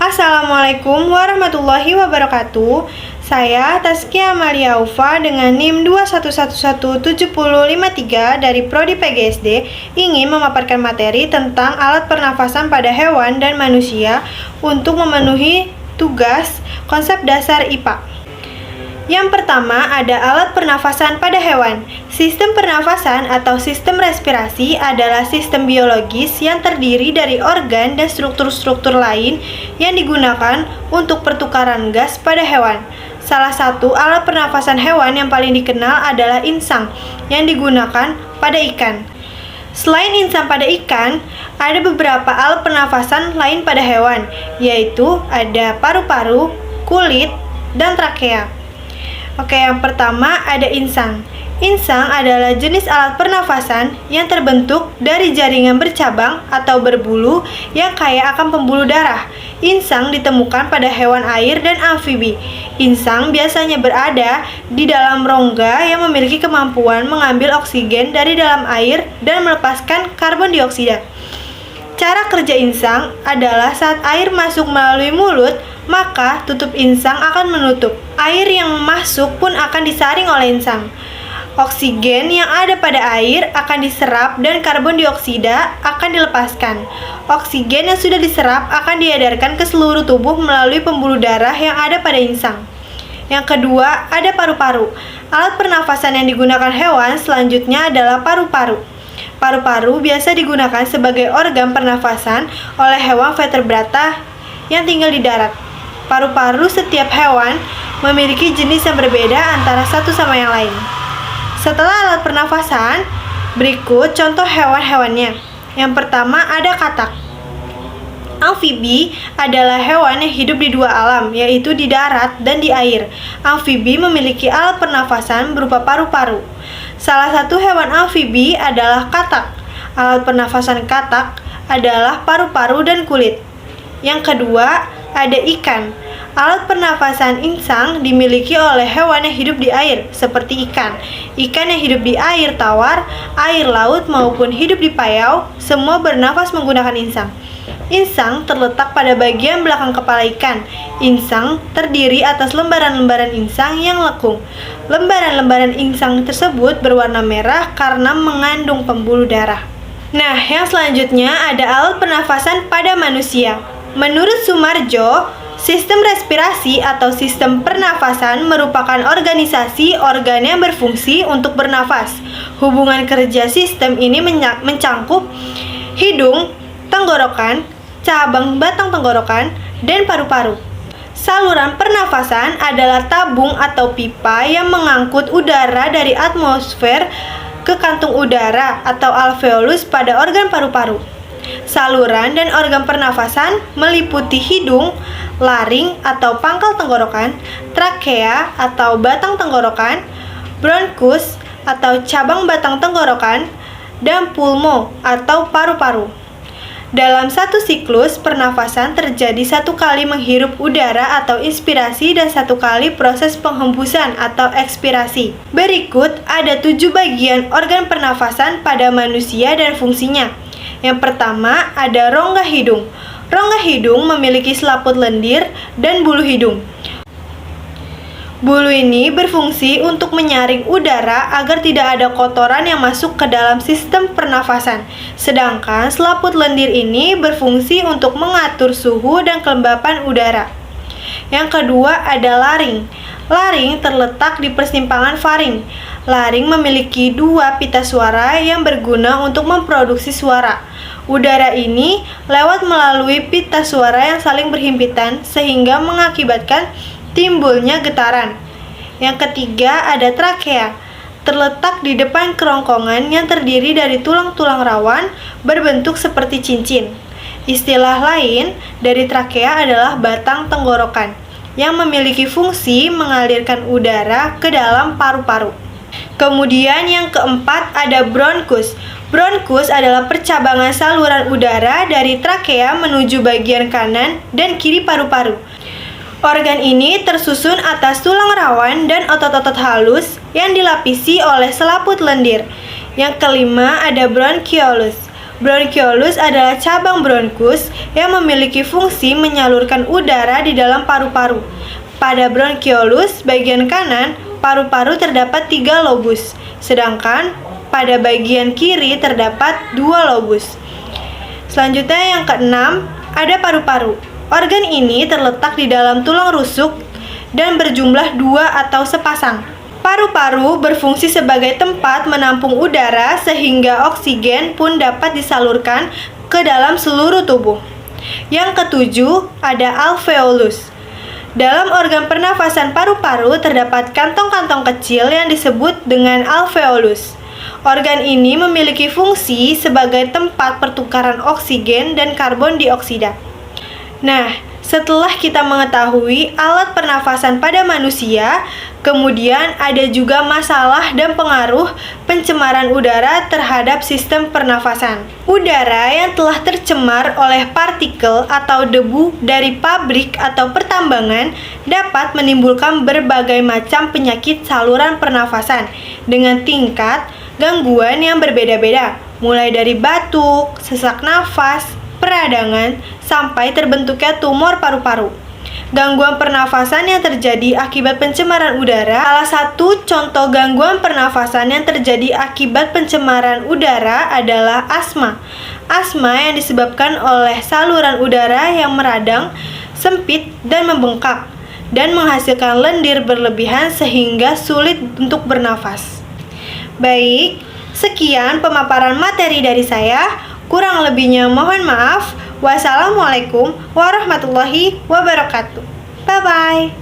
Assalamualaikum warahmatullahi wabarakatuh. Saya Taskia Amalia Aufa dengan NIM 21117053 dari Prodi PGSD ingin memaparkan materi tentang alat pernafasan pada hewan dan manusia untuk memenuhi tugas konsep dasar IPA. Yang pertama ada alat pernafasan pada hewan. Sistem pernafasan atau sistem respirasi adalah sistem biologis yang terdiri dari organ dan struktur-struktur lain yang digunakan untuk pertukaran gas pada hewan. Salah satu alat pernafasan hewan yang paling dikenal adalah insang yang digunakan pada ikan. Selain insang pada ikan, ada beberapa alat pernafasan lain pada hewan, yaitu ada paru-paru, kulit, dan trakea. Oke, yang pertama ada insang. Insang adalah jenis alat pernafasan yang terbentuk dari jaringan bercabang atau berbulu yang kaya akan pembuluh darah. Insang ditemukan pada hewan air dan amfibi. Insang biasanya berada di dalam rongga yang memiliki kemampuan mengambil oksigen dari dalam air dan melepaskan karbon dioksida. Cara kerja insang adalah saat air masuk melalui mulut, maka tutup insang akan menutup. Air yang masuk pun akan disaring oleh insang. Oksigen yang ada pada air akan diserap dan karbon dioksida akan dilepaskan. Oksigen yang sudah diserap akan diedarkan ke seluruh tubuh melalui pembuluh darah yang ada pada insang. Yang kedua, ada paru-paru. Alat pernafasan yang digunakan hewan selanjutnya adalah paru-paru. Paru-paru biasa digunakan sebagai organ pernafasan oleh hewan vertebrata yang tinggal di darat. Paru-paru setiap hewan memiliki jenis yang berbeda antara satu sama yang lain. Setelah alat pernafasan, berikut contoh hewan-hewannya. Yang pertama ada katak. Amfibi adalah hewan yang hidup di dua alam, yaitu di darat dan di air. Amfibi memiliki alat pernafasan berupa paru-paru. Salah satu hewan amfibi adalah katak. Alat pernafasan katak adalah paru-paru dan kulit. Yang kedua, ada ikan. Alat pernafasan insang dimiliki oleh hewan yang hidup di air, seperti ikan. Ikan yang hidup di air tawar, air laut, maupun hidup di payau, semua bernafas menggunakan insang. Insang terletak pada bagian belakang kepala ikan. Insang terdiri atas lembaran-lembaran insang yang lekung. Lembaran-lembaran insang tersebut berwarna merah karena mengandung pembuluh darah. Nah, yang selanjutnya ada alat pernafasan pada manusia. Menurut Sumarjo, sistem respirasi atau sistem pernafasan merupakan organisasi organ yang berfungsi untuk bernafas. Hubungan kerja sistem ini mencangkup hidung, tenggorokan, cabang batang tenggorokan, dan paru-paru. Saluran pernafasan adalah tabung atau pipa yang mengangkut udara dari atmosfer ke kantung udara atau alveolus pada organ paru-paru. Saluran dan organ pernafasan meliputi hidung, laring atau pangkal tenggorokan, trakea atau batang tenggorokan, bronkus atau cabang batang tenggorokan, dan pulmo atau paru-paru. Dalam satu siklus pernafasan terjadi satu kali menghirup udara atau inspirasi dan satu kali proses penghembusan atau ekspirasi. Berikut ada 7 bagian organ pernafasan pada manusia dan fungsinya. Yang pertama ada rongga hidung. Rongga hidung memiliki selaput lendir dan bulu hidung. Bulu ini berfungsi untuk menyaring udara agar tidak ada kotoran yang masuk ke dalam sistem pernafasan. Sedangkan selaput lendir ini berfungsi untuk mengatur suhu dan kelembapan udara. Yang kedua ada laring. Laring terletak di persimpangan faring. Laring memiliki 2 pita suara yang berguna untuk memproduksi suara. Udara ini lewat melalui pita suara yang saling berhimpitan sehingga mengakibatkan timbulnya getaran. Yang ketiga ada trakea. Terletak di depan kerongkongan yang terdiri dari tulang-tulang rawan berbentuk seperti cincin. Istilah lain dari trakea adalah batang tenggorokan yang memiliki fungsi mengalirkan udara ke dalam paru-paru. Kemudian yang keempat ada bronkus. Bronkus adalah percabangan saluran udara dari trakea menuju bagian kanan dan kiri paru-paru. Organ ini tersusun atas tulang rawan dan otot-otot halus yang dilapisi oleh selaput lendir. Yang kelima ada bronkiolus. Bronkiolus adalah cabang bronkus yang memiliki fungsi menyalurkan udara di dalam paru-paru. Pada bronkiolus bagian kanan, paru-paru terdapat 3 lobus, sedangkan pada bagian kiri terdapat 2 lobus. Selanjutnya yang keenam, ada paru-paru. Organ ini terletak di dalam tulang rusuk dan berjumlah 2 atau sepasang. Paru-paru berfungsi sebagai tempat menampung udara sehingga oksigen pun dapat disalurkan ke dalam seluruh tubuh. Yang ketujuh, ada alveolus. Dalam organ pernafasan paru-paru terdapat kantong-kantong kecil yang disebut dengan alveolus. Organ ini memiliki fungsi sebagai tempat pertukaran oksigen dan karbon dioksida. Nah, setelah kita mengetahui alat pernafasan pada manusia, kemudian ada juga masalah dan pengaruh pencemaran udara terhadap sistem pernafasan. Udara yang telah tercemar oleh partikel atau debu dari pabrik atau pertambangan dapat menimbulkan berbagai macam penyakit saluran pernafasan dengan tingkat gangguan yang berbeda-beda, mulai dari batuk, sesak nafas, peradangan, sampai terbentuknya tumor paru-paru. Gangguan pernafasan yang terjadi akibat pencemaran udara. Salah satu contoh gangguan pernafasan yang terjadi akibat pencemaran udara adalah asma. Asma yang disebabkan oleh saluran udara yang meradang, sempit, dan membengkak, dan menghasilkan lendir berlebihan sehingga sulit untuk bernafas. Baik, sekian pemaparan materi dari saya. Kurang lebihnya mohon maaf. Wassalamualaikum warahmatullahi wabarakatuh. Bye-bye.